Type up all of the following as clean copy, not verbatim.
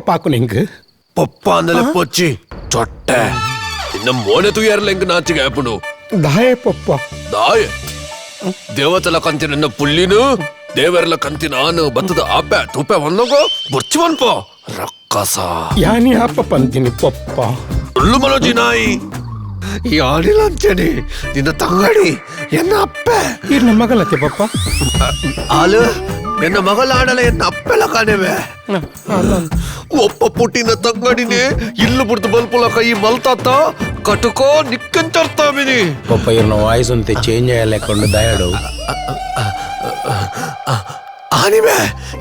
പപ്പാക്കു നിങ്ങക്ക് പപ്പാന്നലെ പൊച്ചി ചൊട്ട ഇന്ന മോനെ തുയർലെങ്ക് നാച്ചു കേപ്പുണ്ടു ദായേ പപ്പ ದಾಯ ದೇವತೆಲ ಕಂತಿ ನನ್ನ ಪುಲ್ಲಿನು ದೇವರೆಲ್ಲ ಕಂತಿ ನಾನು ಬತ್ತದ ಆಪೆ ತೂಪೆ ಒಂದೋಗೋ ಬುರ್ಚಿ ಪೋ ರಕ್ಕಸ ಯಾನಿ ಆಪ ಪಂತಿನಿ ಪಪ್ಪ ಉಳ್ಳು ಮನೋಜಿ ನಾಯಿ ಯಾನಿಲಂಚನಿ ನಿನ್ನ ತಂಗಡಿ ಎನ್ನ ಅಪ್ಪೆ ಇರ್ನ ಮಗಲತ್ತೆ ಪಪ್ಪ ಆಲು ಎನ್ನ ಮಗಳ ಆಡಲ ಎನ್ನ ಅಪ್ಪೆಲ ಕಾಣೆವೆ ಒಪ್ಪ ಪುಟ್ಟಿನ ತಂಗಡಿನೇ ಇಲ್ಲು ಬಿಡ್ತು ಬಲ್ಪುಲ ಕೈ ಮಲ್ತಾತ ಕಟುಕೋ ನಿಕ್ಕಂತರ್ತಾಮಿನಿ ಪಪ್ಪ ಇರ್ನ ವಾಯ್ಸ್ ಅಂತೆ ಚೇಂಜ್ ಆಯಲೆಕೊಂಡು ದಯಾಡು ಆನಿವೆ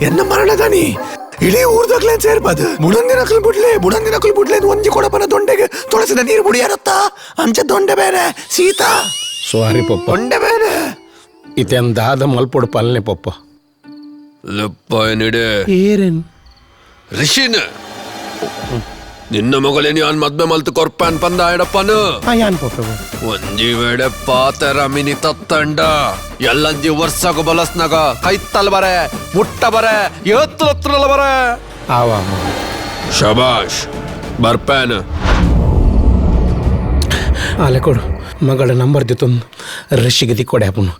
ಎನ್ನ ಮರಣದಾನಿ ಇಡೀ ಊರ್ದಾಗ್ಲೇನ್ ಸೇರ್ಬಾದು ಬುಡಂದಿನಕಲ್ ಬಿಡ್ಲೆ ಒಂಜಿ ಕೊಡಪನ ದೊಂಡೆಗೆ ತೊಳಸಿದ ನೀರು ಬುಡಿಯಾರತ್ತ ಅಂಚೆ ದೊಂಡೆ ಬೇರೆ ಸೀತಾ ಸಾರಿ ಪಪ್ಪ ದೊಂಡೆ ಬೇರೆ ಇತೆಂದಾದ ಮಲ್ಪೊಡು ಪಲ್ನೆ ಪಪ್ಪ ಲೆಪ್ಪ ಏನಿಡೆ ಏರೇನು ರಿಷಿನ ನಿನ್ನ ಮಗಳೇನಿ ಅನ್ ಮದ್ಮೆ ಮಲ್ತು ಕೊರ್ಪಾನ್ ಪಂದ ಆಯಡಪ್ಪನು ಯಾನ್ ಪಪ್ಪ ಒಂಜಿ ವೇಳೆ ಪಾತೆರ ಮಿನಿ ತತ್ತಂಡ ಎಲ್ಲಂಜಿ ವರ್ಷಗ ಬಲಸ್ನಾಗ ಕೈತ್ತಲ್ ಬರೆ ಮುಟ್ಟ ಬರೆ ಎತ್ತಲ ಬರೆ ಆವಾ ಶಬಾಷ್ ಬರ್ಪೇನ ಆಲೆ ಕೊಡು ಮಗಳ ನಂಬರ್ ದಿತ್ತೊಂದು ರಶಿಗೆ ದಿಕ್ಕೊಡೆ ಹಾಪುನು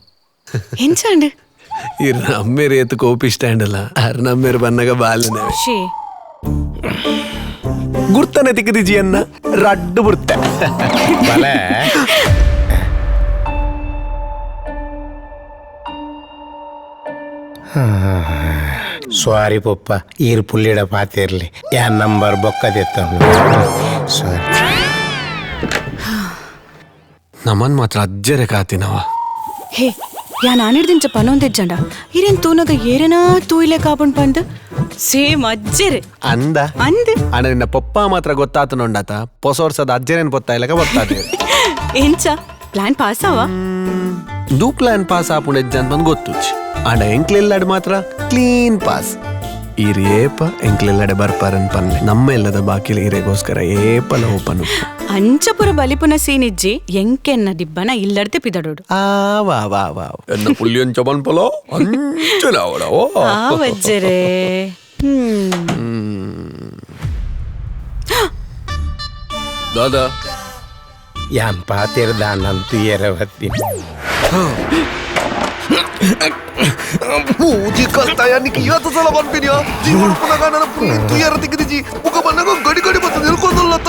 ಎಂಚಂಡ್ ಇರ್ ನಮ್ಮೇರ್ ಏತು ಕೋಪಿ ಸ್ಟ್ಯಾಂಡ್ ಅಲ್ಲ ಅರ್ ನಮ್ಮೇರ್ ಬನ್ನಗ ಬಾಲನೆ ಗುರ್ತನೆ ತಿಕ್ಕದಿಜಿ ಅನ್ನ ರಡ್ಡು ಬುರ್ತೆ ಬಲೆ ಸಾರಿ ಪಪ್ಪ ಈರ್ ಪುಲ್ಲಿಡ ಪಾತಿರ್ಲಿ ಯಾನ್ ನಂಬರ್ ಬೊಕ್ಕದೆತ್ತ ಸಾರಿ ನಮ್ಮನ್ ಮಾತ್ರ ಅಜ್ಜರೆ ಕಾತಿನವ ಹೇ ಯಾ ನಾನಿಡ್ದಿಂಚ ಪನೊಂದೆಜ್ಜಂಡ ಇರೇನ್ ತೂನಗ ಏರೇನಾ ತೂಯಿಲೆ ಕಾಪುಂಡ್ ಪಂದ್ ಸೇಮ್ ಅಜ್ಜೆರೆ ಅಂದ ಅಂದ್ ಅಣ್ಣ ನಿನ್ನ ಪಪ್ಪ ಮಾತ್ರ ಗೊತ್ತಾತು ನೋಡಾತ ಹೊಸ ವರ್ಷದ ಅಜ್ಜರೇನ್ ಗೊತ್ತಾಯಿಲ್ಲಕ ಗೊತ್ತಾದೆ ಎಂಚ ಪ್ಲಾನ್ ಪಾಸ್ ಆವ ದೂ ಪ್ಲಾನ್ ಪಾಸ್ ಆಪುಂಡ್ ಎಜ್ಜ ಅಂತ ಬಂದು ಗೊತ್ತು ಅಣ್ಣ ಎಂಕ್ಲೆಲ್ಲಾಡ್ ಮಾತ್ರ ಕ್ಲೀನ್ ಪಾಸ್ ಈರ್ ಏಪ ಎಂಕ್ಲೆಲ್ಲಾಡೆ ಬರ್ಪಾರನ್ ಪನ್ನೆ ನಮ್ಮ ಎಲ್ಲದ ಬಾಕಿಲ ಈರೆಗೋಸ್ಕರ ಏಪಲ ಓಪನ್ ಅಂಚಪುರ ಬಲಿಪುನ ಸೀನಿಜ್ಜಿ ಎಂಕೆನ್ನ ದಿಬ್ಬನ ಇಲ್ಲಡ್ತೆ ಪಿದಡೋಡು ವಾ ವಾ ವಾ ಎನ್ನ ಪುಲ್ಲಿ ಅಂಚ ಬನ್ಪಲೋ ಅಂಚಲ ಅವಡವೋ ವಜ್ಜರೆ ದಾದಾ ಯಾನ್ ಪಾತಿರ್ದಾನಂತೂ ಎರವತ್ತಿ ಪೂಜಿ ಕಲ್ತಾಯ ನಿಕ್ಕೆ ಇವತ್ತು ಸಲ ಬಂದ್ಬಿದ್ಯಾ ಜೀವನ ಪುನಗ ನನ್ನ ಪುಲ್ಲಿ ತುಯ್ಯಾರ ತೆಗೆದಿಜಿ ಮುಖ ಬನ್ನಾಗ ಗಡಿ ಗಡಿ ಬತ್ತ ನಿಲ್ಕೊಂಡಲ್ಲತ್ತ